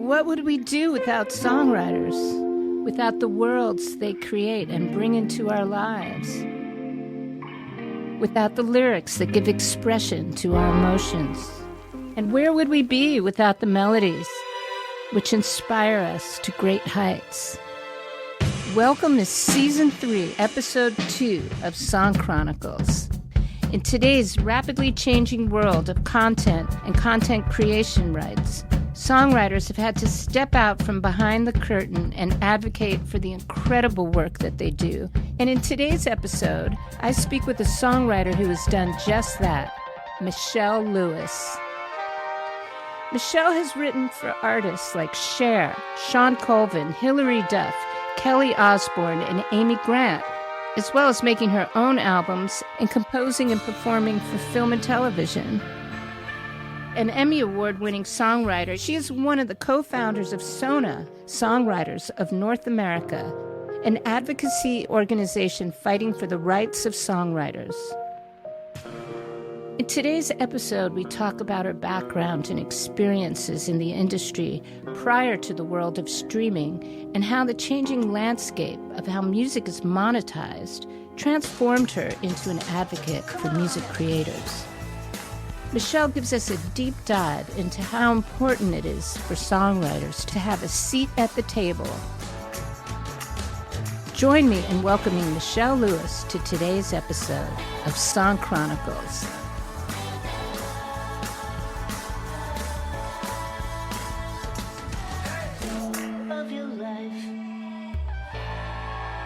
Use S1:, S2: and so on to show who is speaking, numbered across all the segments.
S1: What would we do without songwriters? Without the worlds they create and bring into our lives? Without the lyrics that give expression to our emotions? And where would we be without the melodies which inspire us to great heights? Welcome to Season 3, Episode 2 of Song Chronicles. In today's rapidly changing world of content and content creation rights, songwriters have had to step out from behind the curtain and advocate for the incredible work that they do. And in today's episode, I speak with a songwriter who has done just that, Michelle Lewis. Michelle has written for artists like Cher, Sean Colvin, Hilary Duff, Kelly Osbourne, and Amy Grant, as well as making her own albums and composing and performing for film and television. An Emmy Award-winning songwriter, she is one of the co-founders of SONA, Songwriters of North America, an advocacy organization fighting for the rights of songwriters. In today's episode, we talk about her background and experiences in the industry prior to the world of streaming and how the changing landscape of how music is monetized transformed her into an advocate for music creators. Michelle gives us a deep dive into how important it is for songwriters to have a seat at the table. Join me in welcoming Michelle Lewis to today's episode of Song Chronicles.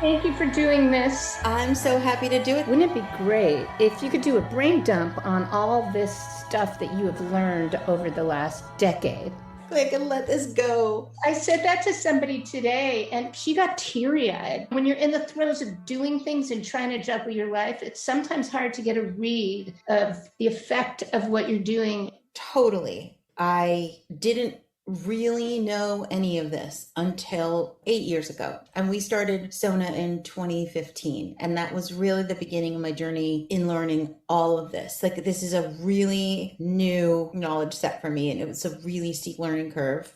S1: Thank you for doing this.
S2: I'm so happy to do it.
S1: Wouldn't it be great if you could do a brain dump on all this stuff that you have learned over the last decade?
S2: I can let this go.
S1: I said that to somebody today, and she got teary-eyed. When you're in the throes of doing things and trying to juggle your life, it's sometimes hard to get a read of the effect of what you're doing.
S2: Totally. I didn't really know any of this until 8 years ago. And we started SONA in 2015. And that was really the beginning of my journey in learning all of this. Like, this is a really new knowledge set for me. And it was a really steep learning curve.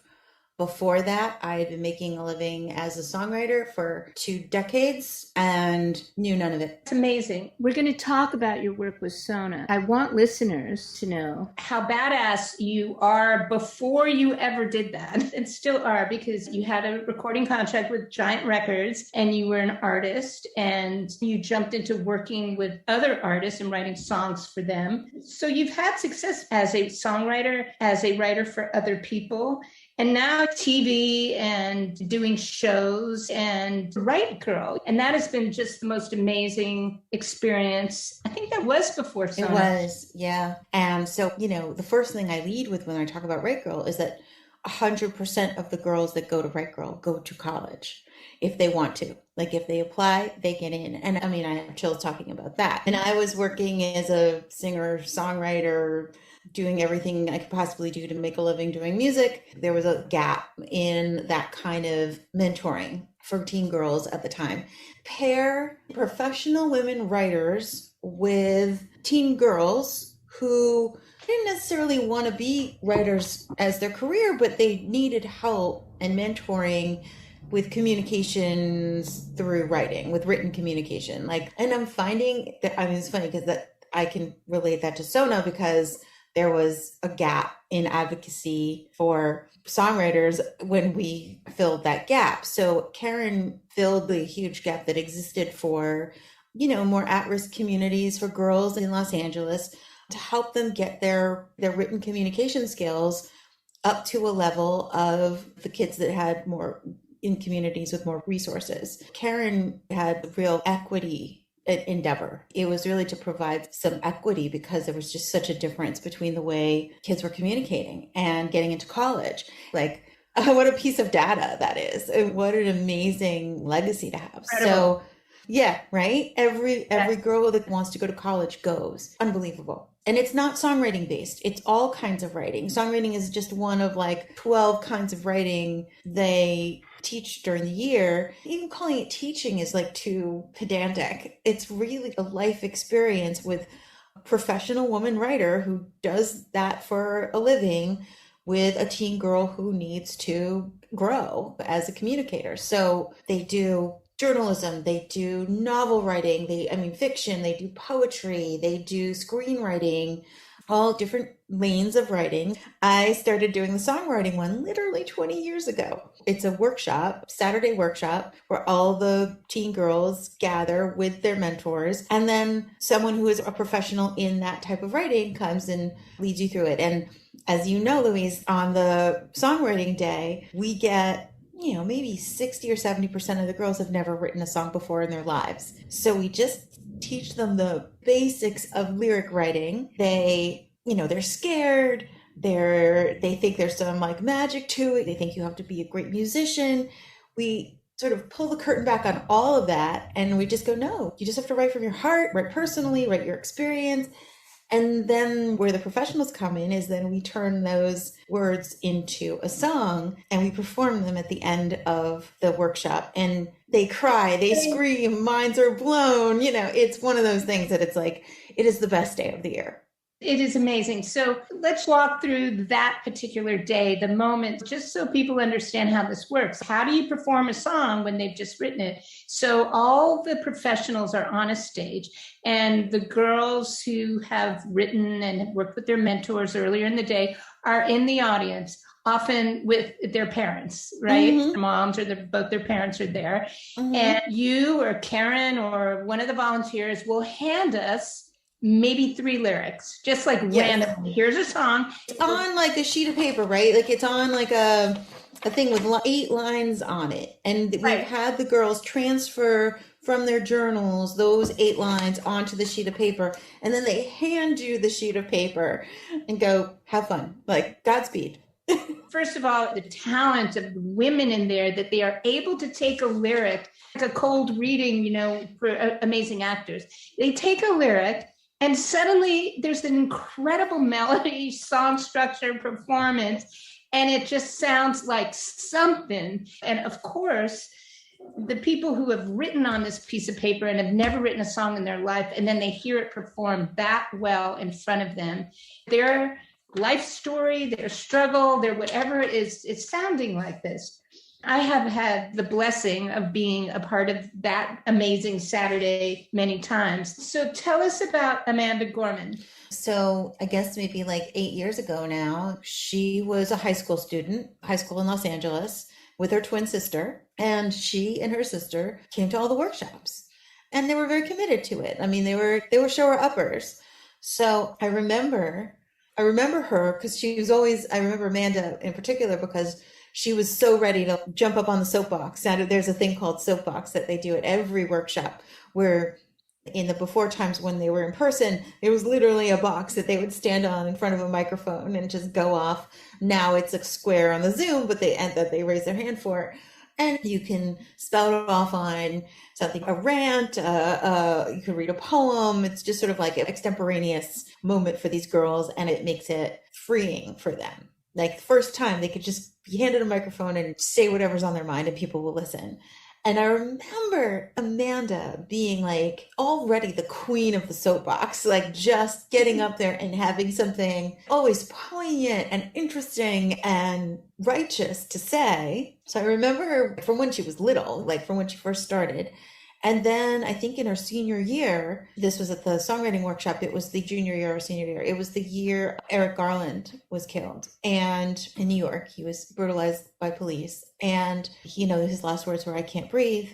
S2: Before that, I had been making a living as a songwriter for 2 decades and knew none of it.
S1: It's amazing. We're going to talk about your work with SONA. I want listeners to know how badass you are before you ever did that, and still are, because you had a recording contract with Giant Records and you were an artist and you jumped into working with other artists and writing songs for them. So you've had success as a songwriter, as a writer for other people. And now TV and doing shows and Right Girl. And that has been just the most amazing experience. I think that was before SONA.
S2: It was, yeah. And so, the first thing I lead with when I talk about Right Girl is that 100% of the girls that go to Right Girl go to college if they want to. Like, if they apply, they get in. And I mean, I have chills talking about that. And I was working as a singer, songwriter, doing everything I could possibly do to make a living doing music. There was a gap in that kind of mentoring for teen girls at the time. Pair professional women writers with teen girls who didn't necessarily want to be writers as their career, but they needed help and mentoring with communications through writing, with written communication. And I'm finding that, it's funny because that I can relate that to SONA because there was a gap in advocacy for songwriters when we filled that gap. So Karen filled the huge gap that existed for, more at-risk communities for girls in Los Angeles to help them get their written communication skills up to a level of the kids that had more in communities with more resources. Karen had real equity endeavor. It was really to provide some equity because there was just such a difference between the way kids were communicating and getting into college. What a piece of data that is. And what an amazing legacy to have.
S1: Incredible.
S2: So yeah, right? Every girl that wants to go to college goes. Unbelievable. And it's not songwriting based. It's all kinds of writing. Songwriting is just one of 12 kinds of writing they teach during the year. Even calling it teaching is too pedantic. It's really a life experience with a professional woman writer who does that for a living with a teen girl who needs to grow as a communicator. So they do journalism, they do novel writing, fiction, they do poetry, they do screenwriting, all different lanes of writing. I started doing the songwriting one literally 20 years ago. It's a workshop, Saturday workshop, where all the teen girls gather with their mentors. And then someone who is a professional in that type of writing comes and leads you through it. And as you know, Louise, on the songwriting day, we get maybe 60 or 70% of the girls have never written a song before in their lives. So we just teach them the basics of lyric writing. They're scared. They think there's some like magic to it. They think you have to be a great musician. We sort of pull the curtain back on all of that. And we just go, no, you just have to write from your heart, write personally, write your experience. And then where the professionals come in is then we turn those words into a song and we perform them at the end of the workshop. And they cry, they scream, minds are blown. It's one of those things that it's like, it is the best day of the year.
S1: It is amazing. So let's walk through that particular day, the moment, just so people understand how this works. How do you perform a song when they've just written it? So all the professionals are on a stage, and the girls who have written and have worked with their mentors earlier in the day are in the audience, often with their parents, right?
S2: Mm-hmm.
S1: Their moms or both their parents are there.
S2: Mm-hmm.
S1: And you or Karen or one of the volunteers will hand us maybe 3 lyrics, just like randomly. Here's a song.
S2: It's on like a sheet of paper, right? Like it's on like a thing with 8 lines on it. And we've had the girls transfer from their journals those 8 lines onto the sheet of paper. And then they hand you the sheet of paper and go, have fun. Like, Godspeed.
S1: First of all, the talent of the women in there, that they are able to take a lyric, like a cold reading, for amazing actors. They take a lyric, and suddenly there's an incredible melody, song structure, performance, and it just sounds like something. And of course, the people who have written on this piece of paper and have never written a song in their life, and then they hear it performed that well in front of them, their life story, their struggle, their whatever is sounding like this. I have had the blessing of being a part of that amazing Saturday many times. So tell us about Amanda Gorman.
S2: So I guess maybe like 8 years ago now, she was a high school student, high school in Los Angeles, with her twin sister. And she and her sister came to all the workshops. And they were very committed to it. I mean, they were shower uppers. So I remember her because she was always, I remember Amanda in particular because she was so ready to jump up on the soapbox. Now, there's a thing called soapbox that they do at every workshop, where in the before times when they were in person, there was literally a box that they would stand on in front of a microphone and just go off. Now it's a square on the Zoom, but they raise their hand for. And you can spout it off on something, a rant, you can read a poem. It's just sort of like an extemporaneous moment for these girls, and it makes it freeing for them. Like the first time they could just be handed a microphone and say whatever's on their mind and people will listen. And I remember Amanda being like already the queen of the soapbox, like just getting up there and having something always poignant and interesting and righteous to say. So I remember her from when she was little, like from when she first started. And then I think in her senior year, this was at the songwriting workshop, it was the junior year or senior year. It was the year Eric Garland was killed. And in New York, he was brutalized by police. And his last words were, "I can't breathe."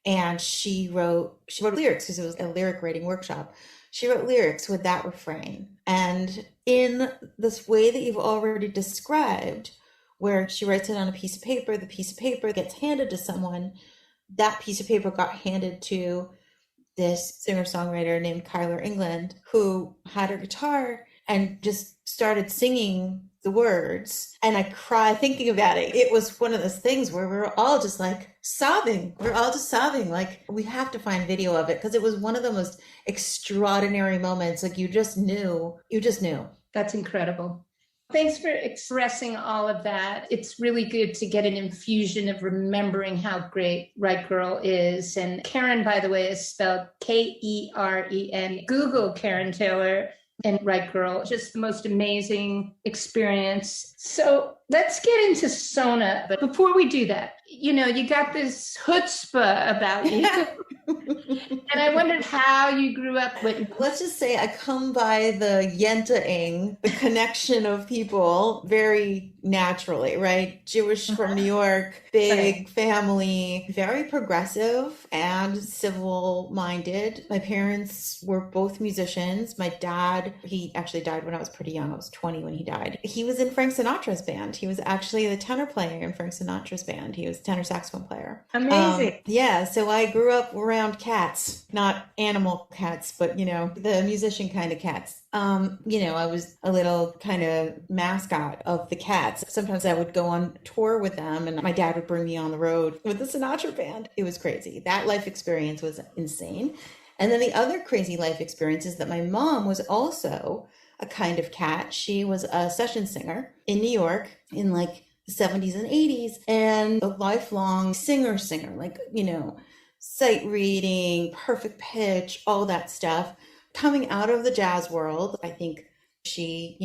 S2: And she wrote lyrics because it was a lyric writing workshop. She wrote lyrics with that refrain. And in this way that you've already described, where she writes it on a piece of paper, the piece of paper gets handed to someone. That piece of paper got handed to this singer-songwriter named Kyler England, who had her guitar and just started singing the words. And I cry thinking about it. It was one of those things where we were all just like sobbing. We're all just sobbing. Like, we have to find video of it because it was one of the most extraordinary moments. Like, you just knew.
S1: That's incredible. Thanks for expressing all of that. It's really good to get an infusion of remembering how great Right Girl is. And Karen, by the way, is spelled Keren. Google Karen Taylor and Right Girl. Just the most amazing experience. So let's get into SONA. But before we do that, you got this chutzpah about you. And I wondered how you grew up with.
S2: Let's just say I come by the yenta-ing, the connection of people, very naturally, right? Jewish from New York, big family, very progressive and civil-minded. My parents were both musicians. My dad, he actually died when I was pretty young. I was 20 when he died. He was in Frank Sinatra's band. He was actually the tenor player in Frank Sinatra's band. He was a tenor saxophone player.
S1: Amazing.
S2: Yeah, so I grew up around cats, not animal cats, but, the musician kind of cats. I was a little kind of mascot of the cats. Sometimes I would go on tour with them and my dad would bring me on the road with the Sinatra band. It was crazy. That life experience was insane. And then the other crazy life experience is that my mom was also a kind of cat. She was a session singer in New York in like the 70s and 80s and a lifelong singer, sight reading, perfect pitch, all that stuff. Coming out of the jazz world, I think she,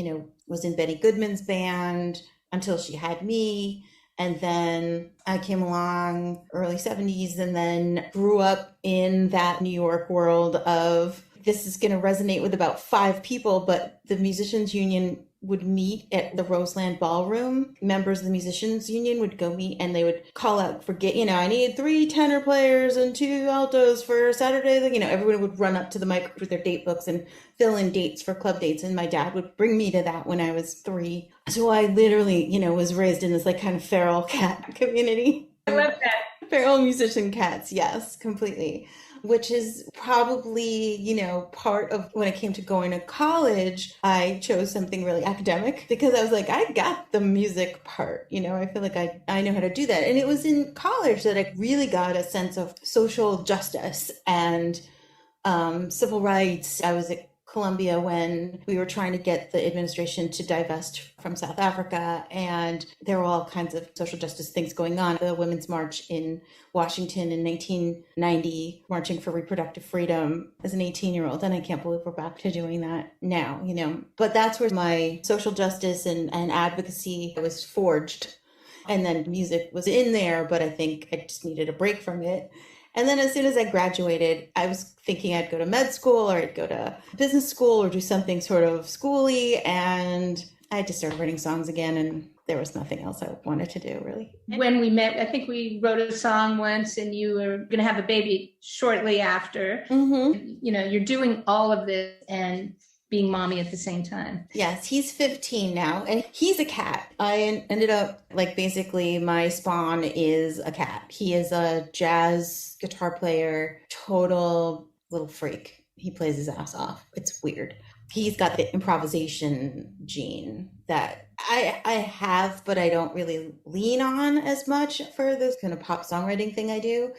S2: was in Benny Goodman's band until she had me. And then I came along early 70s and then grew up in that New York world of, this is going to resonate with about 5 people, but the Musicians Union would meet at the Roseland Ballroom. Members of the Musicians Union would go meet and they would call out for, I need 3 tenor players and 2 altos for Saturday. Everyone would run up to the mic with their date books and fill in dates for club dates. And my dad would bring me to that when I was 3. So I literally, was raised in this kind of feral cat community.
S1: I love that.
S2: Feral musician cats. Yes, completely. Which is probably, part of when it came to going to college, I chose something really academic because I was like, I got the music part, I feel like I know how to do that. And it was in college that I really got a sense of social justice and civil rights. I was at Columbia when we were trying to get the administration to divest from South Africa, and there were all kinds of social justice things going on. The Women's March in Washington in 1990, marching for reproductive freedom as an 18-year-old, and I can't believe we're back to doing that now, But that's where my social justice and advocacy was forged. And then music was in there, but I think I just needed a break from it. And then as soon as I graduated, I was thinking I'd go to med school or I'd go to business school or do something sort of schooly. And I just started writing songs again. And there was nothing else I wanted to do, really.
S1: When we met, I think we wrote a song once and you were going to have a baby shortly after.
S2: Mm-hmm.
S1: You're doing all of this and being mommy at the same time.
S2: Yes, he's 15 now and he's a cat. I ended up basically my spawn is a cat. He is a jazz guitar player, total little freak. He plays his ass off. It's weird. He's got the improvisation gene that I have, but I don't really lean on as much for this kind of pop songwriting thing I do.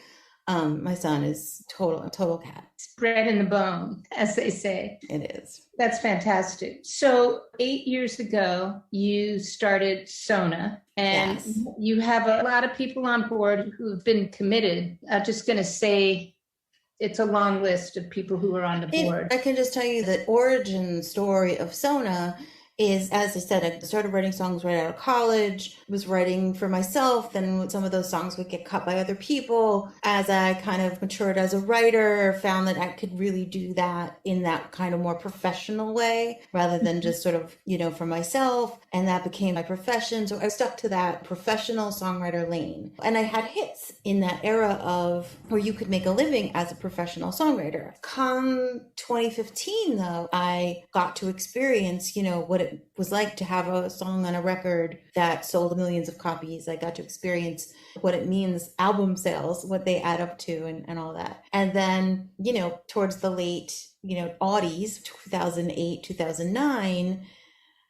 S2: My son is total cat.
S1: It's bred in the bone, as they say.
S2: It is.
S1: That's fantastic. So 8 years ago, you started SONA, and
S2: Yes.
S1: You have a lot of people on board who have been committed. I'm just going to say it's a long list of people who are on the board.
S2: I can just tell you the origin story of SONA is, as I said, I started writing songs right out of college, was writing for myself, then some of those songs would get cut by other people. As I kind of matured as a writer, found that I could really do that in that kind of more professional way, rather than just sort of, for myself. And that became my profession. So I stuck to that professional songwriter lane. And I had hits in that era of where you could make a living as a professional songwriter. Come 2015, though, I got to experience, what it was like to have a song on a record that sold millions of copies. I got to experience what it means, album sales, what they add up to and all that. And then, towards the late, aughties, 2008, 2009,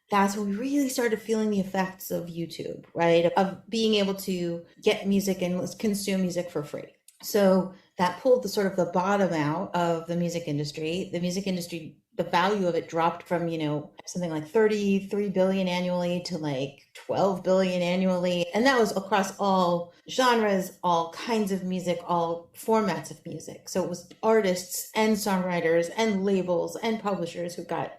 S2: that's when we really started feeling the effects of YouTube, right? Of being able to get music and consume music for free. So that pulled the bottom out of the music industry. The music industry, the value of it dropped from, something like 33 billion annually to like 12 billion annually. And that was across all genres, all kinds of music, all formats of music. So it was artists and songwriters and labels and publishers who got,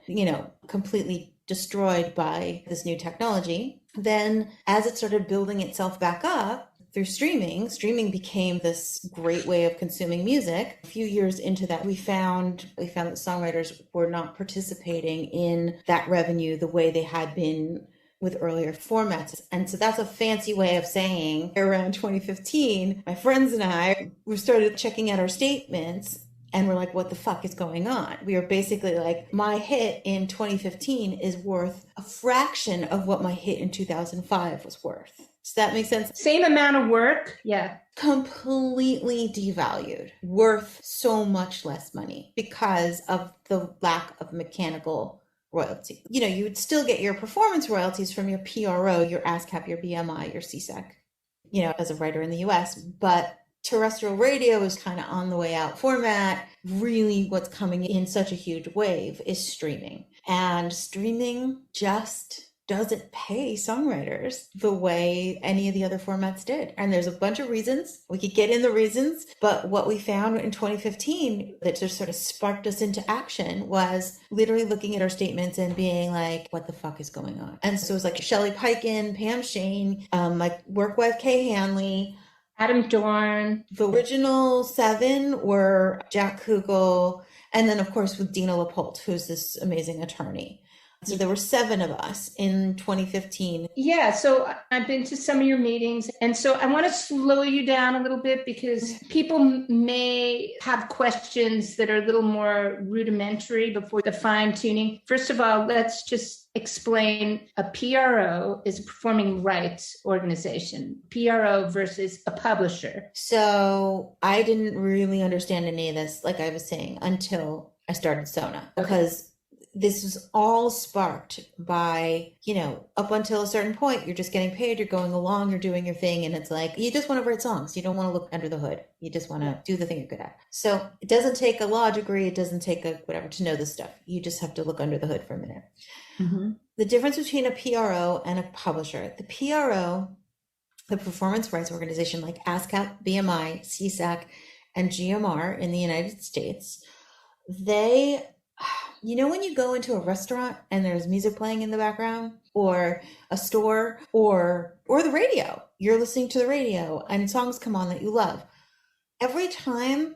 S2: completely destroyed by this new technology. Then as it started building itself back up through streaming became this great way of consuming music. A few years into that, we found that songwriters were not participating in that revenue the way they had been with earlier formats. And so that's a fancy way of saying around 2015, my friends and I, we started checking out our statements and we're like, what the fuck is going on? We were basically like, my hit in 2015 is worth a fraction of what my hit in 2005 was worth. Does that make sense?
S1: Same amount of work. Yeah.
S2: Completely devalued, worth so much less money because of the lack of mechanical royalty. You know, you would still get your performance royalties from your PRO, your ASCAP, your BMI, your CSAC, you know, as a writer in the US, but terrestrial radio is kind of on the way out format. Really what's coming in such a huge wave is streaming. And streaming just doesn't pay songwriters the way any of the other formats did. And there's a bunch of reasons. We could get in the reasons, but what we found in 2015 that just sort of sparked us into action was literally looking at our statements and being like, what the fuck is going on? And so it was like Shelley Peiken, Pam Shane, my work wife Kay Hanley,
S1: Adam Dorn.
S2: The original 7 were Jack Kugel, and then of course with Dina LaPolte, who's this amazing attorney. So there were 7 of us in 2015.
S1: Yeah, so I've been to some of your meetings. And so I want to slow you down a little bit because people may have questions that are a little more rudimentary before the fine tuning. First of all, let's just explain a PRO is a performing rights organization, PRO versus a publisher.
S2: So I didn't really understand any of this, like I was saying, until I started SONA, because this was all sparked by, you know, up until a certain point, you're just getting paid, you're going along, you're doing your thing. And it's like, you just want to write songs. You don't want to look under the hood. You just want to do the thing you're good at. So it doesn't take a law degree. It doesn't take a whatever to know this stuff. You just have to look under the hood for a minute. Mm-hmm. The difference between a PRO and a publisher, the PRO, the performance rights organization like ASCAP, BMI, CSAC, and GMR in the United States, they, you know, when you go into a restaurant and there's music playing in the background, or a store, or the radio, you're listening to the radio and songs come on that you love. Every time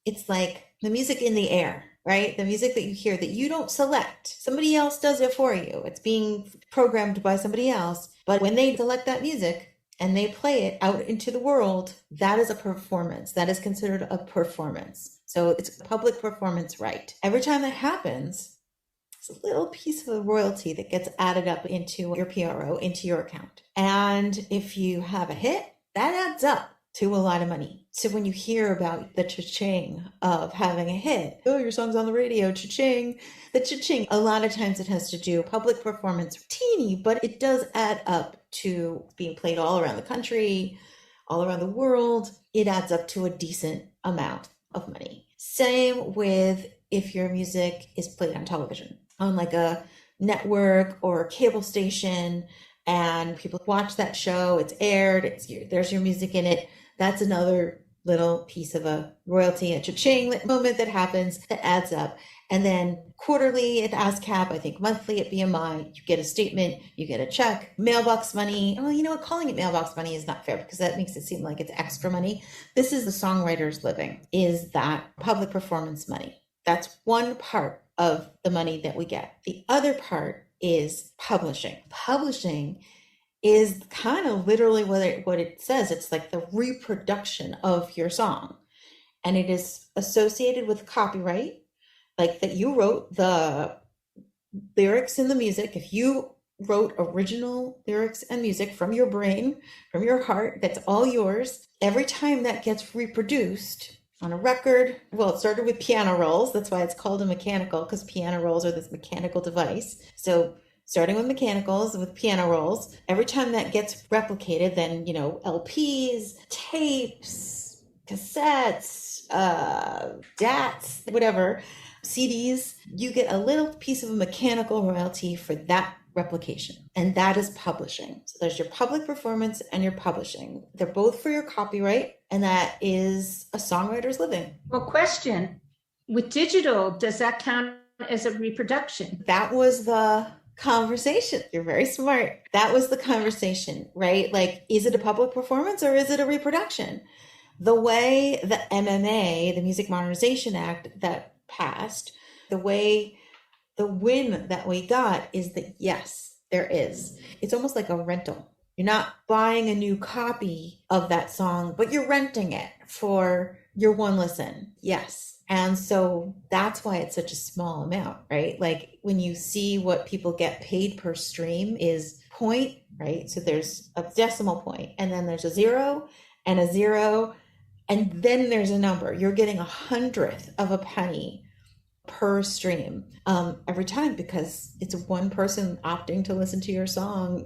S2: it's like the music in the air, right? The music that you hear that you don't select, somebody else does it for you. It's being programmed by somebody else. But when they select that music and they play it out into the world, that is a performance. That is considered a performance. So it's a public performance right. Every time that happens, it's a little piece of the royalty that gets added up into your PRO, into your account. And if you have a hit, that adds up to a lot of money. So when you hear about the cha-ching of having a hit, oh, your song's on the radio, cha-ching, the cha-ching, a lot of times it has to do public performance, teeny, but it does add up to being played all around the country, all around the world. It adds up to a decent amount of money. Same with if your music is played on television, on like a network or a cable station, and people watch that show, it's aired, there's your music in it. That's another little piece of a royalty, a cha-ching moment that happens that adds up. And then quarterly at ASCAP, I think monthly at BMI, you get a statement, you get a check, mailbox money. Well, you know what? Calling it mailbox money is not fair because that makes it seem like it's extra money. This is the songwriter's living, is that public performance money. That's one part of the money that we get. The other part is publishing. Publishing is kind of literally what it says. It's like the reproduction of your song. And it is associated with copyright, like that you wrote the lyrics and the music. If you wrote original lyrics and music from your brain, from your heart, that's all yours. Every time that gets reproduced on a record, well, it started with piano rolls. That's why it's called a mechanical, because piano rolls are this mechanical device. So starting with mechanicals, with piano rolls, every time that gets replicated, then, you know, LPs, tapes, cassettes, DATs, whatever, CDs, you get a little piece of a mechanical royalty for that replication. And that is publishing. So there's your public performance and your publishing. They're both for your copyright, and that is a songwriter's living.
S1: Well, question, with digital, does that count as a reproduction?
S2: That was the conversation. You're very smart. That was the conversation, right? Like, is it a public performance or is it a reproduction? The way the MMA, the Music Modernization Act that passed, the way the win that we got is that, yes, there is. It's almost like a rental. You're not buying a new copy of that song, but you're renting it for your one listen. Yes. And so that's why it's such a small amount, right? Like when you see what people get paid per stream is point, right? So there's a decimal point, and then there's a zero and a zero, and then there's a number. You're getting 1/100th of a penny per stream every time, because it's one person opting to listen to your song,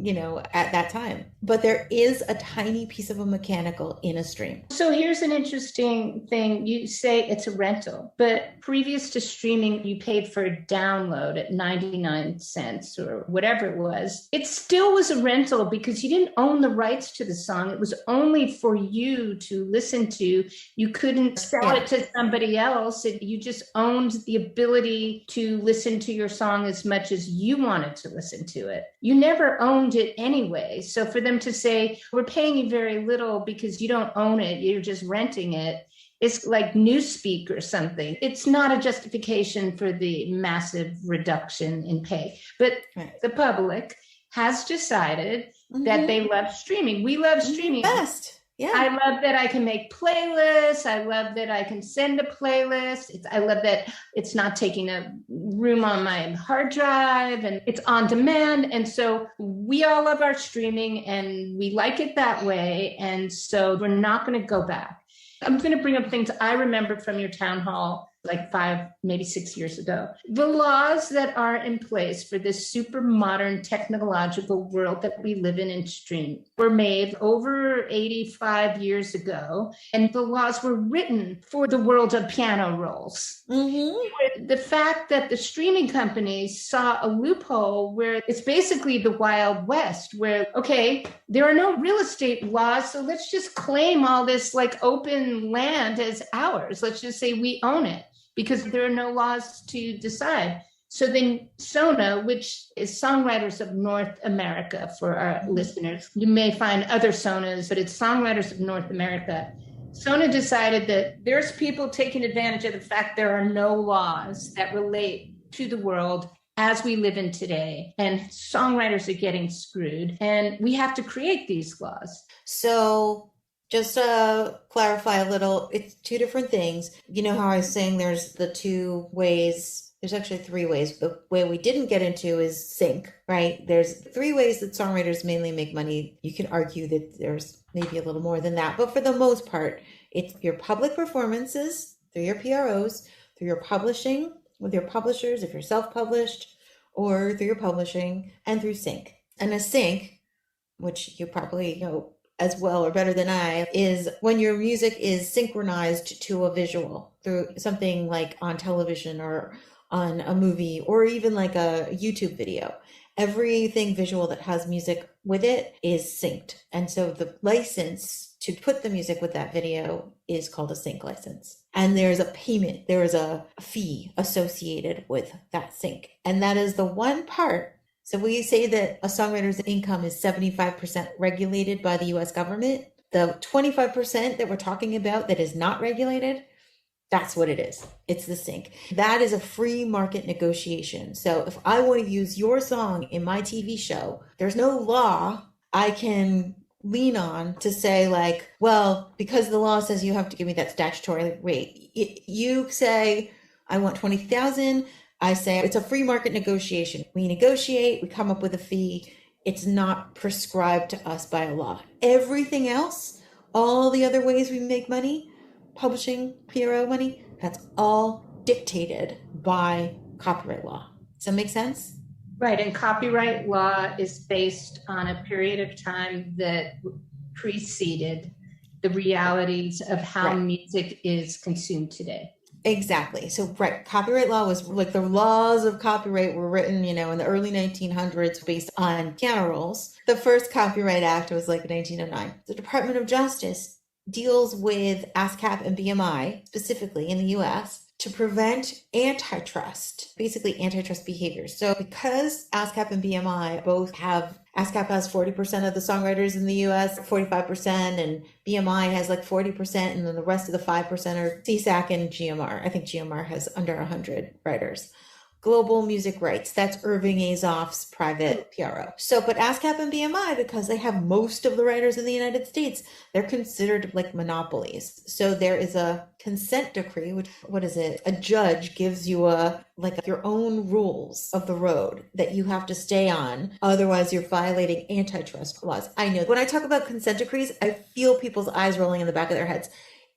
S2: at that time. But there is a tiny piece of a mechanical in a stream.
S1: So here's an interesting thing. You say it's a rental, but previous to streaming, you paid for a download at 99 cents or whatever it was. It still was a rental because you didn't own the rights to the song. It was only for you to listen to. You couldn't sell it to somebody else. You just owned the ability to listen to your song as much as you wanted to listen to it. You never owned it anyway. So for them to say, we're paying you very little because you don't own it, you're just renting it, it's like Newspeak or something. It's not a justification for the massive reduction in pay. But the public has decided that they love streaming. We love streaming.
S2: Best. Yeah.
S1: I love that I can make playlists. I love that I can send a playlist. I love that it's not taking a room on my hard drive and it's on demand. And so we all love our streaming and we like it that way. And so we're not going to go back. I'm going to bring up things I remember from your town hall like 5, maybe 6 years ago. The laws that are in place for this super modern technological world that we live in stream were made over 85 years ago. And the laws were written for the world of piano rolls. The fact that the streaming companies saw a loophole where it's basically the Wild West, where, okay, there are no real estate laws, so let's just claim all this like open land as ours. Let's just say we own it, because there are no laws to decide. So then SONA, which is Songwriters of North America for our listeners, you may find other SONAs, but it's Songwriters of North America. SONA decided that there's people taking advantage of the fact there are no laws that relate to the world as we live in today, and songwriters are getting screwed, and we have to create these laws.
S2: So just to clarify a little, it's two different things. You know how I was saying there's the two ways, there's actually 3 ways. The way we didn't get into is sync, right? There's 3 ways that songwriters mainly make money. You can argue that there's maybe a little more than that, but for the most part, it's your public performances through your PROs, through your publishing with your publishers, if you're self-published, or through your publishing, and through sync. And a sync, which you probably know as well or better than I, is when your music is synchronized to a visual through something like on television or on a movie or even like a YouTube video. Everything visual that has music with it is synced. And so the license to put the music with that video is called a sync license. And there's a payment, there is a fee associated with that sync. And that is the one part. So we say that a songwriter's income is 75% regulated by the US government. The 25% that we're talking about that is not regulated, that's what it is. It's the sync. That is a free market negotiation. So if I want to use your song in my TV show, there's no law I can lean on to say like, well, because the law says you have to give me that statutory rate. You say, I want 20,000. I say it's a free market negotiation. We negotiate, we come up with a fee. It's not prescribed to us by a law. Everything else, all the other ways we make money, publishing, PRO money, that's all dictated by copyright law. Does that make sense?
S1: Right. And copyright law is based on a period of time that preceded the realities of how music is consumed today.
S2: Exactly. So, copyright law was like the laws of copyright were written, in the early 1900s based on piano rolls. The first Copyright Act was like 1909. The Department of Justice deals with ASCAP and BMI, specifically in the US, to prevent antitrust, basically antitrust behaviors. So because ASCAP and BMI both have, ASCAP has 40% of the songwriters in the US, 45%, and BMI has like 40%, and then the rest of the 5% are CSAC and GMR. I think GMR has under 100 writers. Global music rights, that's Irving Azoff's private PRO. So, but ASCAP and BMI, because they have most of the writers in the United States, they're considered like monopolies. So there is a consent decree, which, what is it? A judge gives you like your own rules of the road that you have to stay on. Otherwise, you're violating antitrust laws. I know when I talk about consent decrees, I feel people's eyes rolling in the back of their heads.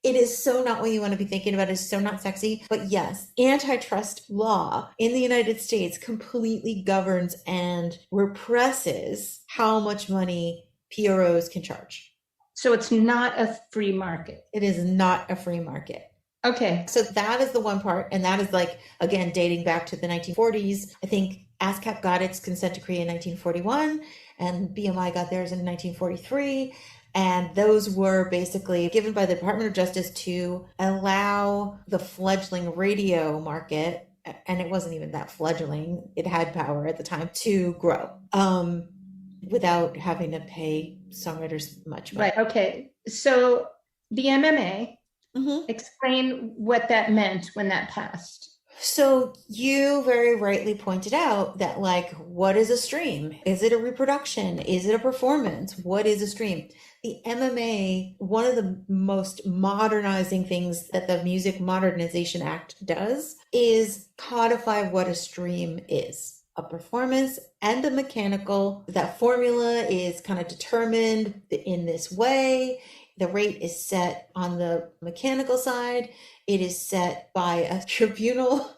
S2: It is so not what you want to be thinking about. It's so not sexy. But yes, antitrust law in the United States completely governs and represses how much money PROs can charge.
S1: So it's not a free market.
S2: It is not a free market.
S1: Okay.
S2: So that is the one part. And that is like, again, dating back to the 1940s. I think ASCAP got its consent decree in 1941 and BMI got theirs in 1943. And those were basically given by the Department of Justice to allow the fledgling radio market, and it wasn't even that fledgling, it had power at the time, to grow without having to pay songwriters much money.
S1: Right, okay. So the MMA, explain what that meant when that passed.
S2: So you very rightly pointed out that, like, what is a stream? Is it a reproduction? Is it a performance? What is a stream? The MMA, one of the most modernizing things that the Music Modernization Act does is codify what a stream is. A performance and a mechanical. That formula is kind of determined in this way. The rate is set on the mechanical side. It is set by a tribunal,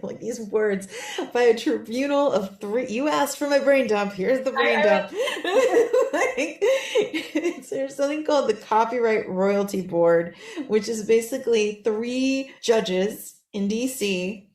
S2: like these words, by a tribunal of three. You asked for my brain dump. Here's the brain dump. There's something called the Copyright Royalty Board, which is basically 3 judges in DC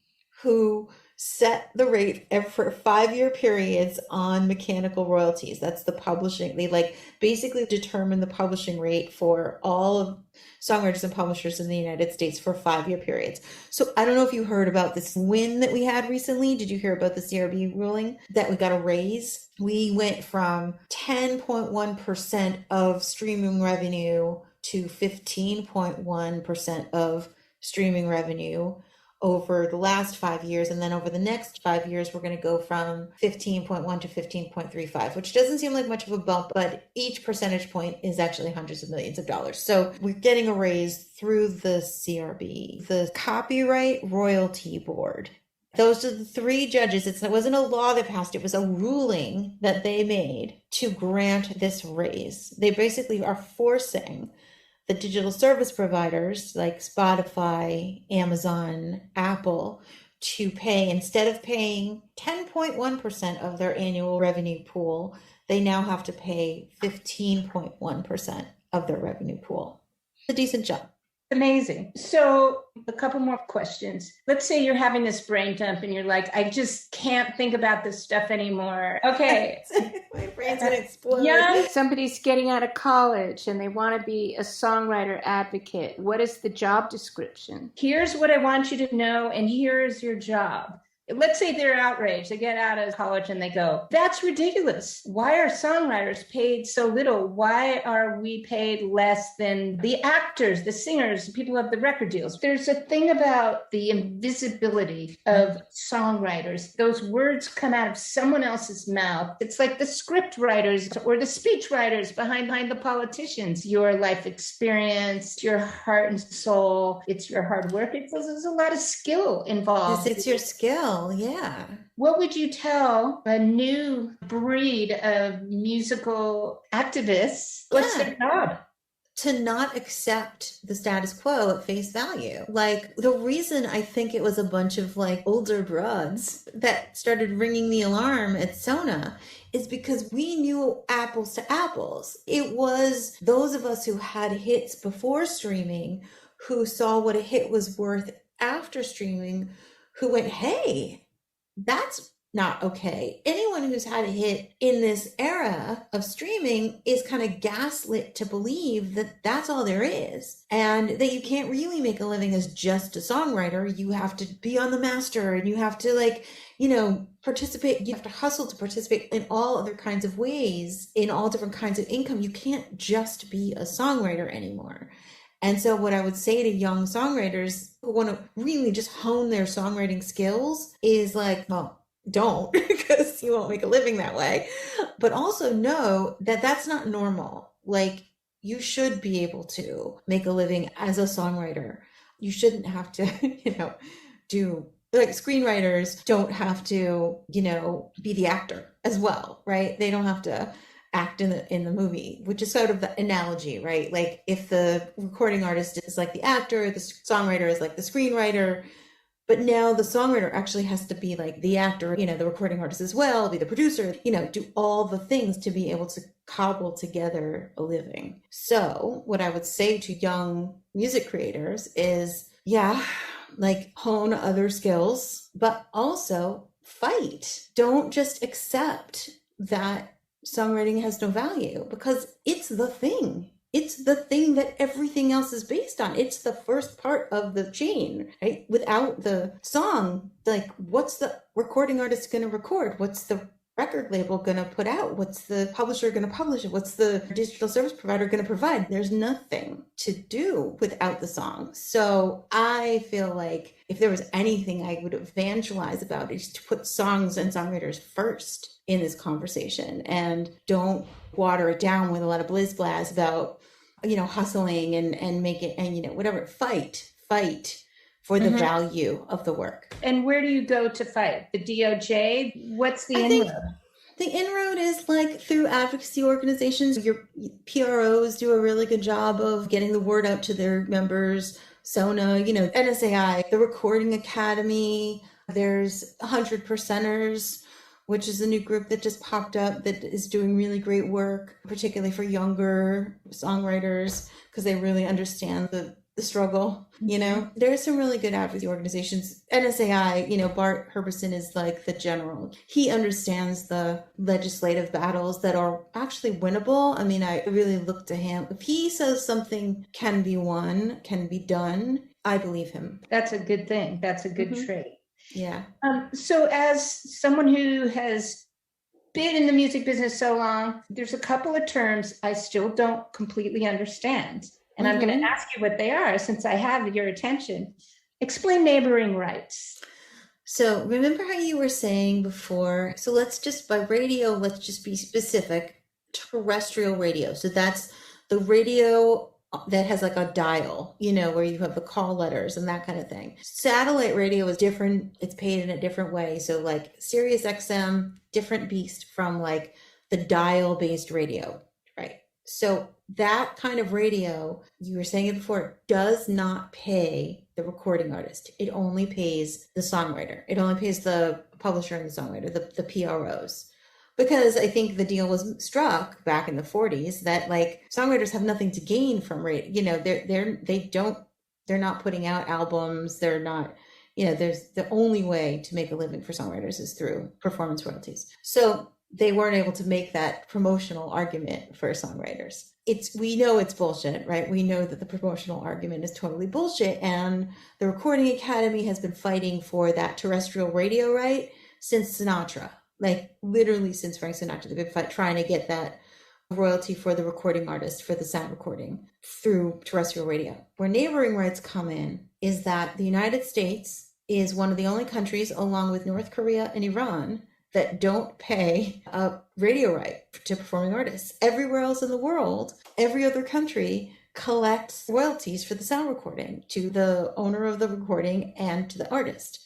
S2: who set the rate for 5-year periods on mechanical royalties. That's the publishing. They like basically determine the publishing rate for all of songwriters and publishers in the United States for 5-year periods. So I don't know if you heard about this win that we had recently. Did you hear about the CRB ruling that we got a raise? We went from 10.1% of streaming revenue to 15.1% of streaming revenue over the last 5 years. And then over the next 5 years, we're going to go from 15.1 to 15.35, which doesn't seem like much of a bump, but each percentage point is actually hundreds of millions of dollars. So we're getting a raise through the CRB, the Copyright Royalty Board. Those are the 3 judges. It wasn't a law that passed. It was a ruling that they made to grant this raise. They basically are forcing the digital service providers like Spotify, Amazon, Apple to pay, instead of paying 10.1% of their annual revenue pool, they now have to pay 15.1% of their revenue pool. It's a decent jump.
S1: Amazing. So a couple more questions. Let's say you're having this brain dump and you're like, I just can't think about this stuff anymore. Okay.
S2: My brain's going to explode.
S1: Yeah. Somebody's getting out of college and they want to be a songwriter advocate. What is the job description? Here's what I want you to know, and here's your job. Let's say they're outraged. They get out of college and they go, that's ridiculous. Why are songwriters paid so little? Why are we paid less than the actors, the singers, the people who have the record deals? There's a thing about the invisibility of songwriters. Those words come out of someone else's mouth. It's like the script writers or the speech writers behind the politicians. Your life experience, your heart and soul, it's your hard work. There's a lot of skill involved.
S2: It's your skill. Yeah.
S1: What would you tell a new breed of musical activists? What's their job?
S2: To not accept the status quo at face value. Like, the reason I think it was a bunch of like older broads that started ringing the alarm at SONA is because we knew apples to apples. It was those of us who had hits before streaming, who saw what a hit was worth after streaming, who went, hey, that's not okay. Anyone who's had a hit in this era of streaming is kind of gaslit to believe that that's all there is, and that you can't really make a living as just a songwriter. You have to be on the master, and you have to, like, participate. You have to hustle to participate in all other kinds of ways, in all different kinds of income. You can't just be a songwriter anymore. And so what I would say to young songwriters who want to really just hone their songwriting skills is like, well, don't, because you won't make a living that way. But also know that that's not normal. Like, you should be able to make a living as a songwriter. You shouldn't have to, do, like, screenwriters don't have to, be the actor as well, right? They don't have to act in the movie, which is sort of the analogy, right? Like, if the recording artist is like the actor, the songwriter is like the screenwriter, but now the songwriter actually has to be like the actor, the recording artist as well, be the producer, do all the things to be able to cobble together a living. So what I would say to young music creators is, like, hone other skills, but also fight. Don't just accept that songwriting has no value, because it's the thing. It's the thing that everything else is based on. It's the first part of the chain, right? Without the song, like, what's the recording artist going to record? What's the record label going to put out? What's the publisher going to publish it? What's the digital service provider going to provide? There's nothing to do without the song. So I feel like if there was anything I would evangelize about, is to put songs and songwriters first in this conversation, and don't water it down with a lot of blizz about, hustling and make it, and, whatever. Fight for the value of the work.
S1: And where do you go to fight? The DOJ? What's the inroad?
S2: The inroad is like through advocacy organizations. Your PROs do a really good job of getting the word out to their members. SONA, NSAI, the Recording Academy. There's 100%ers, which is a new group that just popped up that is doing really great work, particularly for younger songwriters, because they really understand the struggle. There's some really good advocacy organizations. NSAI, Bart Herberson is like the general. He understands the legislative battles that are actually winnable. I mean, I really look to him. If he says something can be won, can be done, I believe him.
S1: That's a good thing. That's a good trait.
S2: Yeah.
S1: So as someone who has been in the music business so long, there's a couple of terms I still don't completely understand. And I'm going to ask you what they are, since I have your attention. Explain neighboring rights.
S2: So remember how you were saying before, so let's just be specific, terrestrial radio. So that's the radio that has like a dial, where you have the call letters and that kind of thing. Satellite radio is different. It's paid in a different way. So like Sirius XM, different beast from like the dial based radio, right? So that kind of radio, you were saying it before, does not pay the recording artist. It only pays the songwriter. It only pays the publisher and the songwriter, the PROs. Because I think the deal was struck back in the 40s that like songwriters have nothing to gain from radio. They're not putting out albums. They're not, there's the only way to make a living for songwriters is through performance royalties. So they weren't able to make that promotional argument for songwriters. We know it's bullshit, right? We know that the promotional argument is totally bullshit. And the Recording Academy has been fighting for that terrestrial radio right since Sinatra. Like literally since Frank Sinatra, they've been trying to get that royalty for the recording artist for the sound recording through terrestrial radio. Where neighboring rights come in is that the United States is one of the only countries, along with North Korea and Iran, that don't pay a radio right to performing artists. Everywhere else in the world, every other country collects royalties for the sound recording to the owner of the recording and to the artist.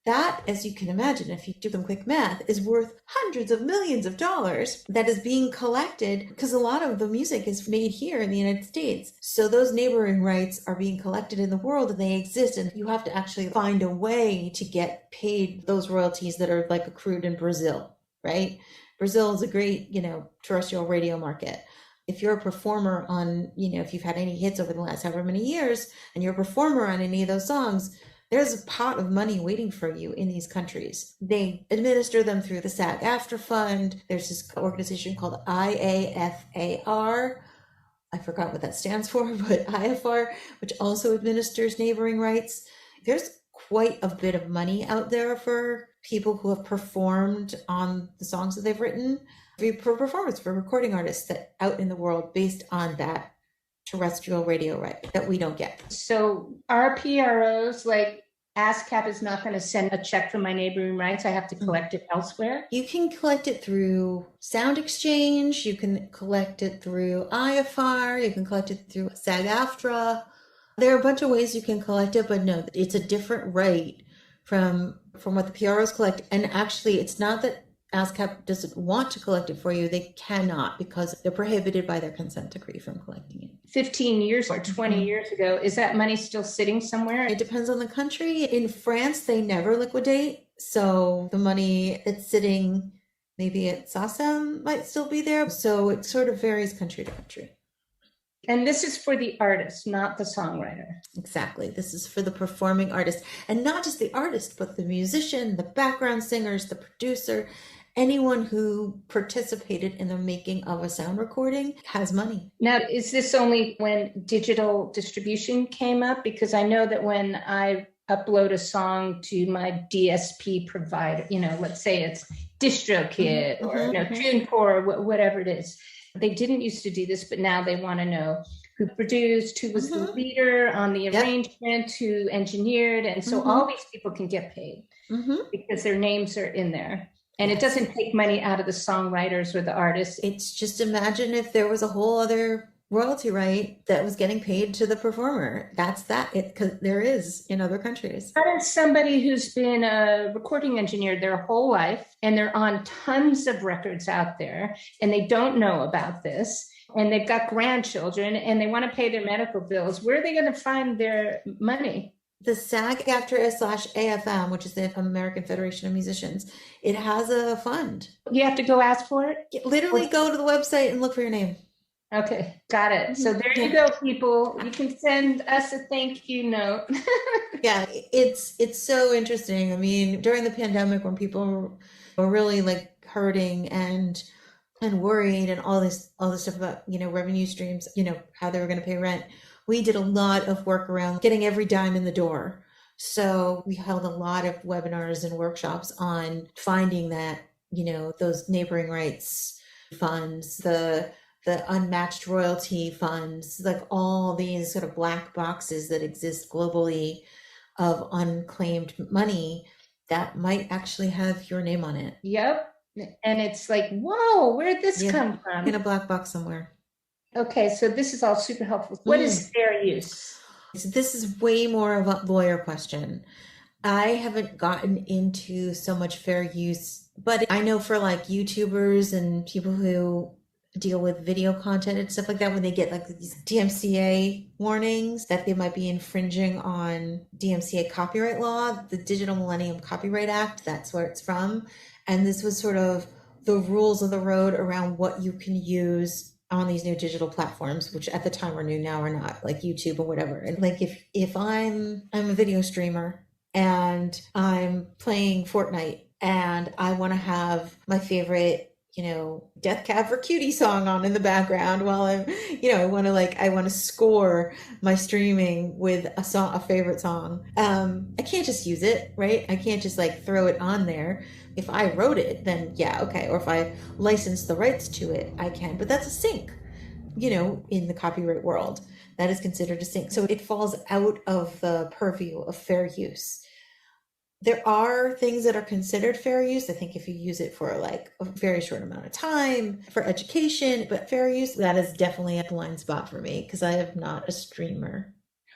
S2: That, as you can imagine, if you do some quick math, is worth hundreds of millions of dollars that is being collected because a lot of the music is made here in the United States. So those neighboring rights are being collected in the world and they exist, and you have to actually find a way to get paid those royalties that are like accrued in Brazil, right? Brazil is a great, terrestrial radio market. If you're a performer on, if you've had any hits over the last however many years and you're a performer on any of those songs, There's a pot of money waiting for you in these countries. They administer them through the SAG-AFTRA fund. There's this organization called IAFAR. I forgot what that stands for, but IFR, which also administers neighboring rights. There's quite a bit of money out there for people who have performed on the songs that they've written, for performance, for recording artists that out in the world based on that terrestrial radio right that we don't get.
S1: So our PROs, like ASCAP is not going to send a check for my neighboring rights. I have to collect it elsewhere.
S2: You can collect it through Sound Exchange. You can collect it through IFR. You can collect it through SAG-AFTRA. There are a bunch of ways you can collect it, but no, it's a different rate from what the PROs collect. And actually, it's not that ASCAP doesn't want to collect it for you. They cannot, because they're prohibited by their consent decree from collecting it.
S1: 15 years or 20 years ago, is that money still sitting somewhere?
S2: It depends on the country. In France, they never liquidate. So the money that's sitting maybe at SACEM might still be there. So it sort of varies country to country.
S1: And this is for the artist, not the songwriter.
S2: Exactly. This is for the performing artist. And not just the artist, but the musician, the background singers, the producer. Anyone who participated in the making of a sound recording has money. Now,
S1: is this only when digital distribution came up? Because I know that when I upload a song to my DSP provider, let's say it's DistroKid or TuneCore, whatever it is, they didn't used to do this, but now they want to know who produced, who was the leader on the arrangement, who engineered. And so all these people can get paid because their names are in there. And it doesn't take money out of the songwriters or the artists.
S2: It's just, imagine if there was a whole other royalty right that was getting paid to the performer. That's that, because there is in other countries.
S1: That is somebody who's been a recording engineer their whole life, and they're on tons of records out there, and they don't know about this, and they've got grandchildren, and they want to pay their medical bills. Where are they going to find their money?
S2: The SAG-AFTRA/AFM, which is the American Federation of Musicians, it has a fund.
S1: You have to go ask for it?
S2: Literally go to the website and look for your name.
S1: Okay, got it. So there you go, people. You can send us a thank you note.
S2: Yeah, it's so interesting. I mean, during the pandemic, when people were really like hurting and worried and all this stuff about, revenue streams, how they were going to pay rent, we did a lot of work around getting every dime in the door. So we held a lot of webinars and workshops on finding that, those neighboring rights funds, the unmatched royalty funds, like all these sort of black boxes that exist globally of unclaimed money that might actually have your name on it.
S1: Yep. And it's like, whoa, where'd this come from?
S2: In a black box somewhere.
S1: Okay, so this is all super helpful. What is fair use?
S2: So this is way more of a lawyer question. I haven't gotten into so much fair use, but I know for like YouTubers and people who deal with video content and stuff like that, when they get like these DMCA warnings that they might be infringing on DMCA copyright law, the Digital Millennium Copyright Act, that's where it's from. And this was sort of the rules of the road around what you can use on these new digital platforms, which at the time were new, now are not, like YouTube or whatever. And like if I'm a video streamer and I'm playing Fortnite and I want to have my favorite, Death Cab for Cutie song on in the background while I'm, I want to score my streaming with a favorite song. I can't just use it, right? I can't just like throw it on there. If I wrote it, then yeah, okay. Or if I license the rights to it, I can. But that's a sync, in the copyright world. That is considered a sync. So it falls out of the purview of fair use. There are things that are considered fair use. I think if you use it for like a very short amount of time for education, but fair use, that is definitely a blind spot for me because I am not a streamer.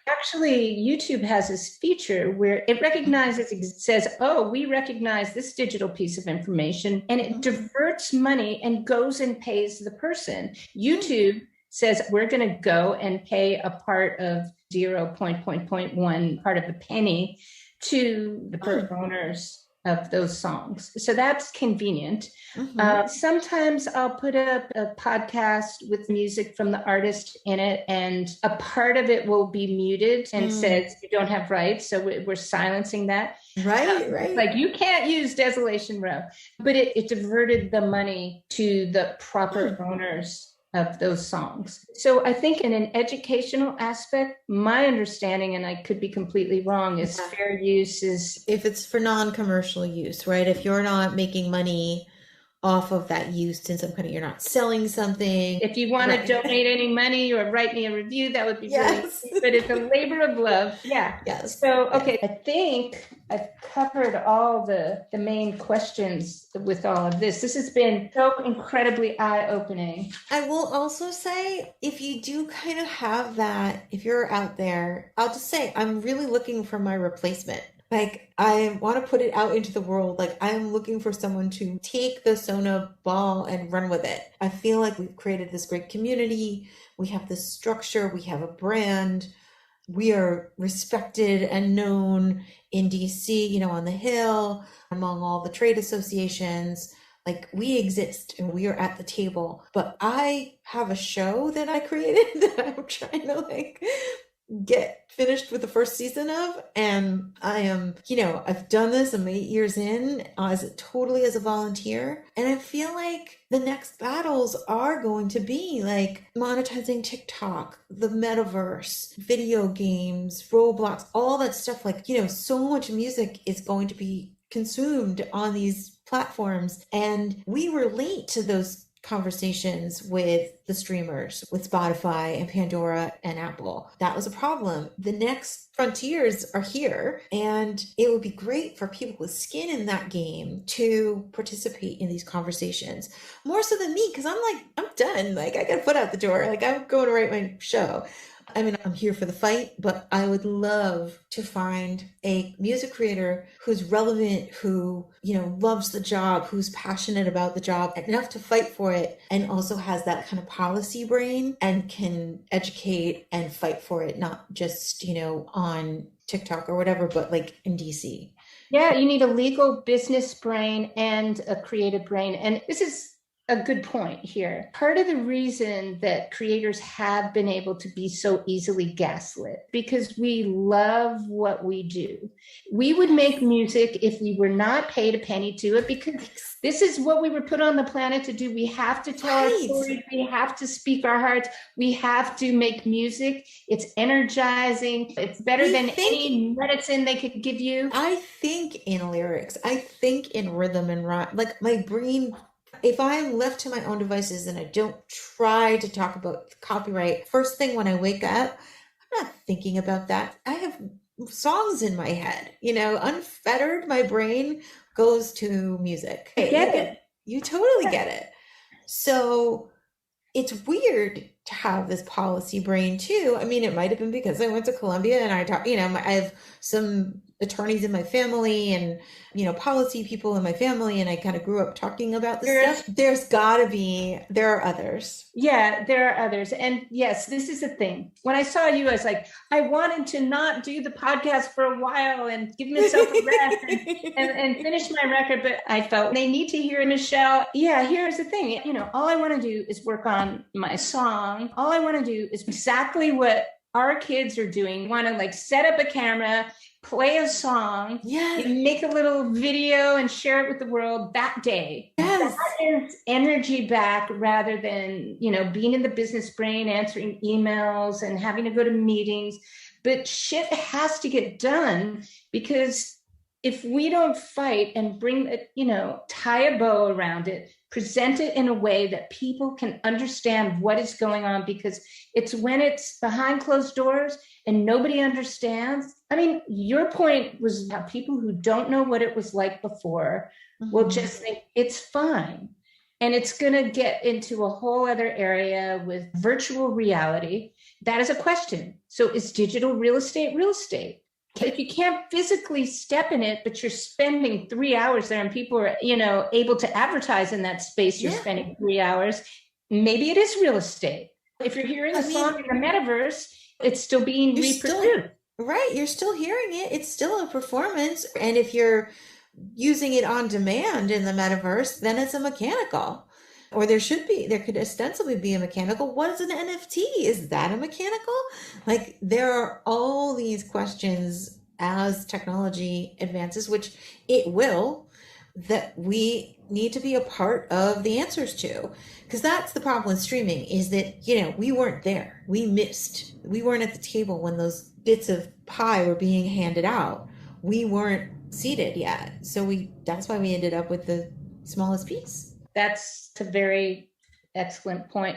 S1: Actually, YouTube has this feature where it recognizes, it says, oh, we recognize this digital piece of information, and it diverts money and goes and pays the person. YouTube says, we're going to go and pay a part of 0.1 part of a penny to the owners of those songs. So that's convenient.
S2: Mhm.
S1: Sometimes I'll put up a podcast with music from the artist in it, and a part of it will be muted and says you don't have rights. So we're silencing that.
S2: Right.
S1: Like you can't use Desolation Row, but it diverted the money to the proper owners of those songs. So I think in an educational aspect, my understanding, and I could be completely wrong, is fair use is
S2: if it's for non-commercial use, right? If you're not making money off of that use in some kind of, you're not selling something.
S1: If you want to donate any money or write me a review, that would be
S2: yes.
S1: really, but it's a labor of love. Yeah.
S2: Yes.
S1: So, okay, I think I've covered all the main questions with all of this. This has been so incredibly eye-opening.
S2: I will also say, if you do kind of have that, if you're out there, I'll just say, I'm really looking for my replacement. Like, I want to put it out into the world. Like, I'm looking for someone to take the SONA ball and run with it. I feel like we've created this great community. We have this structure. We have a brand. We are respected and known in DC, on the Hill, among all the trade associations. Like, we exist and we are at the table. But I have a show that I created that I'm trying to get finished with the first season of, and I am, I've done this, I'm 8 years in as a volunteer, and I feel like the next battles are going to be like monetizing TikTok, the metaverse, video games, Roblox, all that stuff. Like, so much music is going to be consumed on these platforms, and we were late to those conversations with the streamers, with Spotify and Pandora and Apple. That was a problem. The next frontiers are here, and it would be great for people with skin in that game to participate in these conversations more so than me, because I'm done. Like, I gotta put out the door. Like, I'm going to write my show. I mean, I'm here for the fight, but I would love to find a music creator who's relevant, who, loves the job, who's passionate about the job enough to fight for it, and also has that kind of policy brain and can educate and fight for it, not just, on TikTok or whatever, but like in DC.
S1: Yeah, you need a legal business brain and a creative brain. And this is a good point here. Part of the reason that creators have been able to be so easily gaslit, because we love what we do. We would make music if we were not paid a penny to it, because this is what we were put on the planet to do. We have to tell our stories. We have to speak our hearts. We have to make music. It's energizing. It's better than any medicine they could give you.
S2: I think in lyrics. I think in rhythm and rhyme. Like, my brain, if I'm left to my own devices and I don't try to talk about copyright, first thing when I wake up, I'm not thinking about that. I have songs in my head, unfettered. My brain goes to music.
S1: I get it.
S2: You totally get it. So it's weird to have this policy brain too. I mean, it might have been because I went to Columbia and I have some attorneys in my family and, policy people in my family. And I kind of grew up talking about this stuff. There are others.
S1: Yeah, there are others. And yes, this is the thing. When I saw you, I was like, I wanted to not do the podcast for a while and give myself a rest and finish my record. But I felt they need to hear Michelle. Yeah, here's the thing. All I want to do is work on my song. All I want to do is exactly what our kids are doing. Want to set up a camera, play a song, and make a little video and share it with the world that day.
S2: Yes.
S1: That is energy back, rather than, being in the business brain, answering emails and having to go to meetings. But shit has to get done, because if we don't fight and bring it, tie a bow around it, present it in a way that people can understand what is going on, because it's when it's behind closed doors and nobody understands. I mean, your point was how people who don't know what it was like before will just think it's fine. And it's going to get into a whole other area with virtual reality. That is a question. So is digital real estate real estate? If you can't physically step in it, but you're spending 3 hours there and people are, able to advertise in that space, you're spending 3 hours, maybe it is real estate. If you're hearing a song in the metaverse, it's still being reproduced.
S2: Right. You're still hearing it. It's still a performance. And if you're using it on demand in the metaverse, then it's a mechanical. Or there could ostensibly be a mechanical. What is an NFT? Is that a mechanical? Like, there are all these questions as technology advances, which it will, that we need to be a part of the answers to. Because that's the problem with streaming, is that, we weren't there. We weren't at the table when those bits of pie were being handed out. We weren't seated yet. So that's why we ended up with the smallest piece.
S1: That's a very excellent point.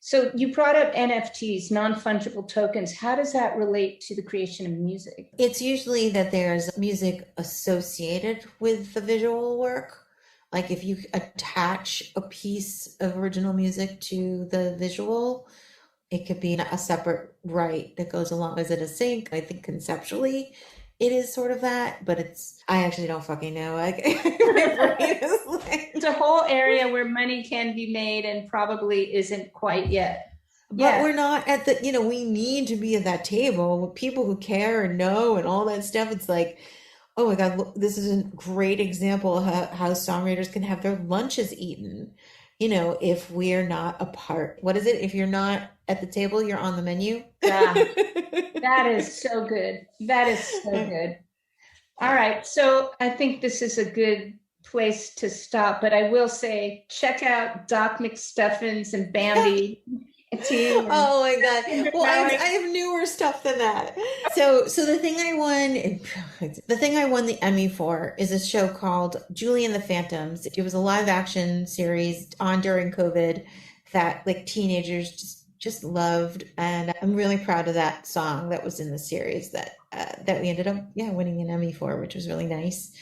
S1: So you brought up NFTs, non-fungible tokens. How does that relate to the creation of music?
S2: It's usually that there's music associated with the visual work. Like if you attach a piece of original music to the visual, it could be a separate right that goes along. Is it a sync? I think conceptually it is sort of that, but I actually don't fucking know.
S1: It's a whole area where money can be made and probably isn't quite yet.
S2: But we're not at we need to be at that table with people who care and know and all that stuff. It's like, oh my God, this is a great example of how songwriters can have their lunches eaten. If we're not a part, what is it? If you're not at the table, you're on the menu.
S1: Yeah. That is so good. That is so good. All right. So I think this is a good place to stop, but I will say, check out Doc McStuffins and Bambi.
S2: Oh my God. Well, I have newer stuff than that. So the thing I won the Emmy for is a show called Julie and the Phantoms. It was a live action series on during COVID that like teenagers just loved, and I'm really proud of that song that was in the series that we ended up winning an Emmy for, which was really nice.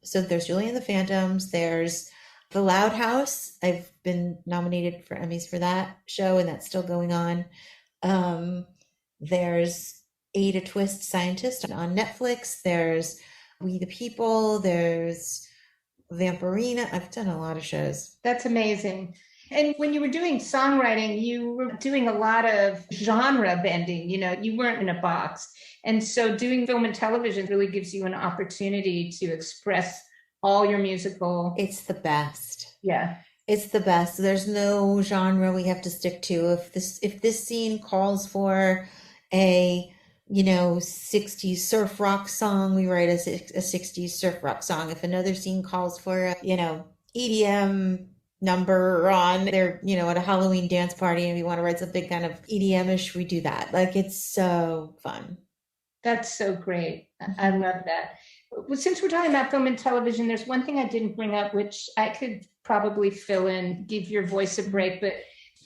S2: So there's Julie and the Phantoms. There's The Loud House. I've been nominated for Emmys for that show, and that's still going on. There's Ada Twist Scientist on Netflix. There's We the People. There's Vampirina. I've done a lot of shows.
S1: That's amazing. And when you were doing songwriting, you were doing a lot of genre bending, you weren't in a box. And so doing film and television really gives you an opportunity to express all your musical.
S2: It's the best.
S1: Yeah.
S2: It's the best. There's no genre we have to stick to. If this scene calls for a 60s surf rock song, we write a 60s surf rock song. If another scene calls for a, EDM number on there, at a Halloween dance party, and we want to write something kind of EDM-ish, we do that. Like, it's so fun.
S1: That's so great. I love that. Well, since we're talking about film and television, there's one thing I didn't bring up, which I could probably fill in, give your voice a break, but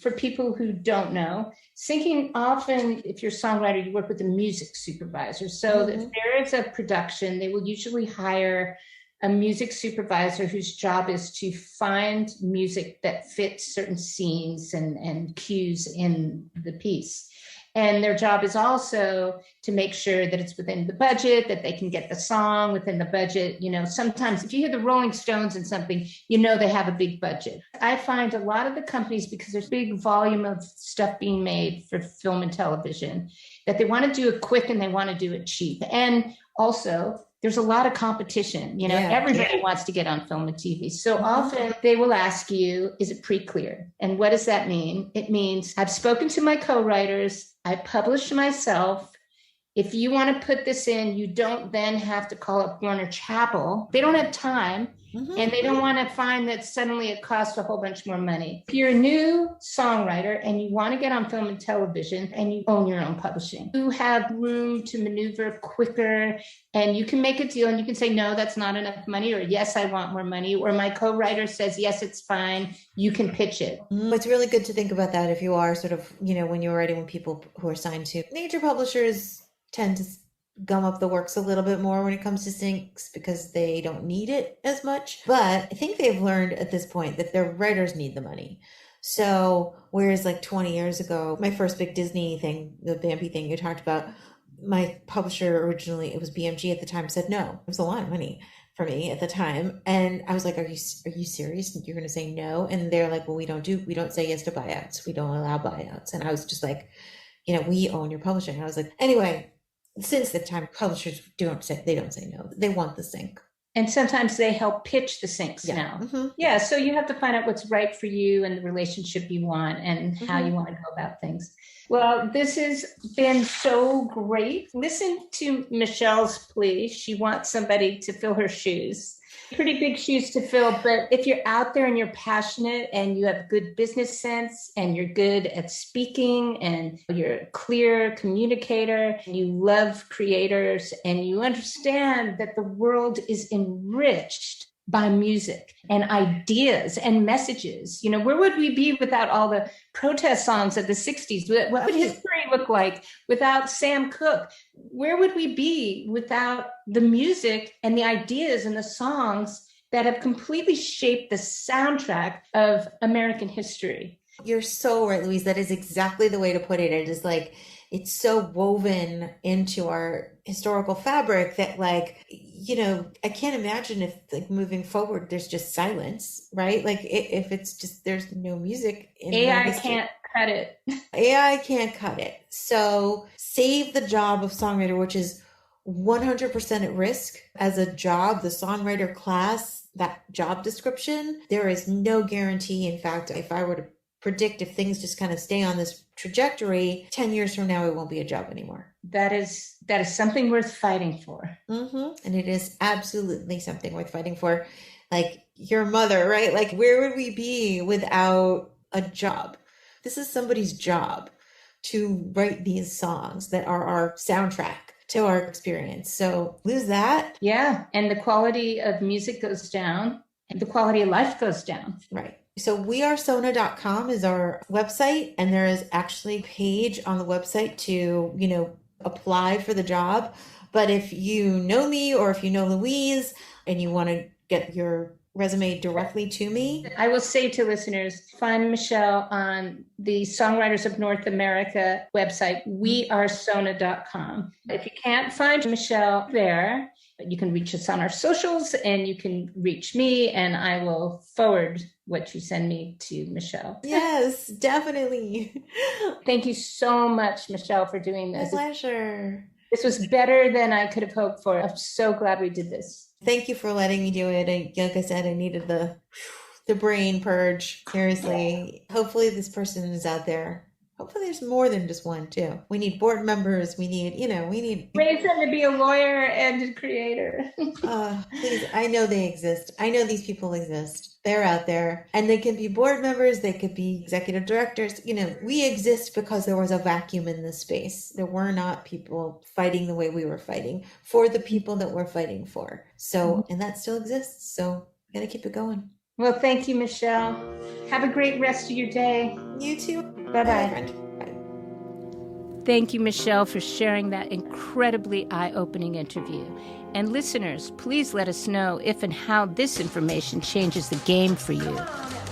S1: for people who don't know, syncing, often, if you're a songwriter, you work with a music supervisor. So if there is a production, they will usually hire a music supervisor whose job is to find music that fits certain scenes and cues in the piece. And their job is also to make sure that it's within the budget, that they can get the song within the budget. Sometimes if you hear the Rolling Stones in something, they have a big budget. I find a lot of the companies, because there's a big volume of stuff being made for film and television, that they want to do it quick and they want to do it cheap. And also, there's a lot of competition. Everybody wants to get on film and TV. So often they will ask you, is it pre-cleared? And what does that mean? It means I've spoken to my co-writers. I published myself. If you want to put this in, you don't then have to call up Warner Chappell. They don't have time. And they don't want to find that suddenly it costs a whole bunch more money. If you're a new songwriter and you want to get on film and television and you own your own publishing, you have room to maneuver quicker, and you can make a deal and you can say, no, that's not enough money, or yes, I want more money, or my co-writer says, yes, it's fine. You can pitch it.
S2: It's really good to think about that if you are sort of, when you're writing with people who are signed to major publishers, tend to gum up the works a little bit more when it comes to syncs because they don't need it as much. But I think they've learned at this point that their writers need the money. So whereas like 20 years ago, my first big Disney thing, the Bambi thing you talked about, my publisher originally, it was BMG at the time, said no. It was a lot of money for me at the time. And I was like, are you serious? You're going to say no? And they're like, well, we don't say yes to buyouts. We don't allow buyouts. And I was just like, we own your publishing. I was like, anyway, since the time, publishers they don't say no. They want the sync.
S1: And sometimes they help pitch the syncs now. Yeah, so you have to find out what's right for you and the relationship you want and how you want to go about things. Well, this has been so great. Listen to Michelle's plea. She wants somebody to fill her shoes. Pretty big shoes to fill, but if you're out there and you're passionate and you have good business sense and you're good at speaking and you're a clear communicator and you love creators and you understand that the world is enriched by music and ideas and messages. You know, where would we be without all the protest songs of the 60s? What would history look like without Sam Cooke? Where would we be without the music and the ideas and the songs that have completely shaped the soundtrack of American history?
S2: You're so right, Louise. That is exactly the way to put it. It is like, it's so woven into our historical fabric that, like, you know, I can't imagine if, like, moving forward, there's just silence, right? Like, if it's just, there's no music.
S1: AI can't cut it.
S2: AI can't cut it. So save the job of songwriter, which is 100% at risk as a job, the songwriter class, that job description, there is no guarantee. In fact, if I were to predict if things just kind of stay on this trajectory, 10 years from now, it won't be a job anymore.
S1: That is something worth fighting for.
S2: And it is absolutely something worth fighting for. Like your mother, right? Like, where would we be without a job? This is somebody's job to write these songs that are our soundtrack to our experience. So lose that.
S1: Yeah. And the quality of music goes down and the quality of life goes down.
S2: Right. So wearesona.com is our website, and there is actually a page on the website to, you know, apply for the job. But if you know me or if you know Louise and you want to get your resume directly to me,
S1: I will say to listeners, find Michelle on the Songwriters of North America website, wearesona.com. If you can't find Michelle there, you can reach us on our socials and you can reach me and I will forward what you send me to Michelle.
S2: Yes, definitely.
S1: Thank you so much, Michelle, for doing this.
S2: My pleasure.
S1: This was better than I could have hoped for. I'm so glad we did this.
S2: Thank you for letting me do it. Like I said, I needed the brain purge. Seriously. Hopefully this person is out there. Hopefully there's more than just one too. We need board members. We need
S1: raise them to be a lawyer and a creator.
S2: Please, I know they exist. I know these people exist. They're out there and they can be board members. They could be executive directors. You know, we exist because there was a vacuum in this space. There were not people fighting the way we were fighting for the people that we're fighting for. So, and that still exists. So we got to keep it going.
S1: Well, thank you, Michelle. Have a great rest of your day.
S2: You too.
S1: Bye-bye.
S2: Bye.
S1: Thank you, Michelle, for sharing that incredibly eye-opening interview. And listeners, please let us know if and how this information changes the game for you.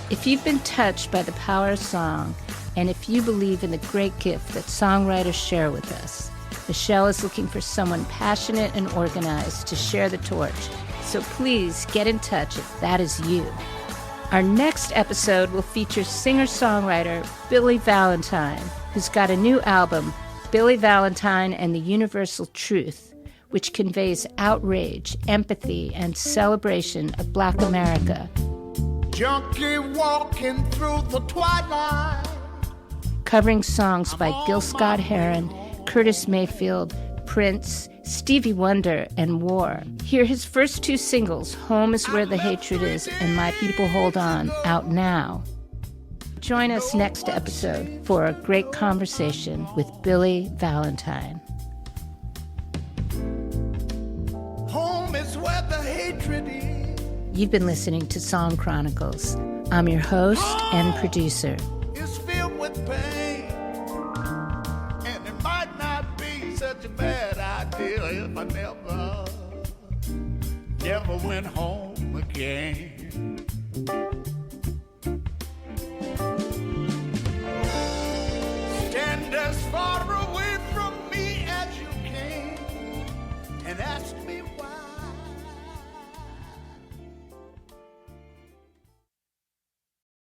S1: If you've been touched by the power of song, and if you believe in the great gift that songwriters share with us, Michelle is looking for someone passionate and organized to share the torch. So please get in touch if that is you. Our next episode will feature singer-songwriter Billy Valentine, who's got a new album, Billy Valentine and the Universal Truth, which conveys outrage, empathy, and celebration of Black America.
S3: Junkie walking through the twilight.
S1: Covering songs by Gil Scott-Heron, Curtis Mayfield, Prince, Stevie Wonder, and War. Hear his first two singles, Home is Where the Hatred Is and My People Hold On, out now. Join us next episode for a great conversation with Billy Valentine.
S3: Home is where the hatred is.
S1: You've been listening to Song Chronicles. I'm your host and producer.
S3: It's filled with pain, and it might not be such a bad idea if I never went home again.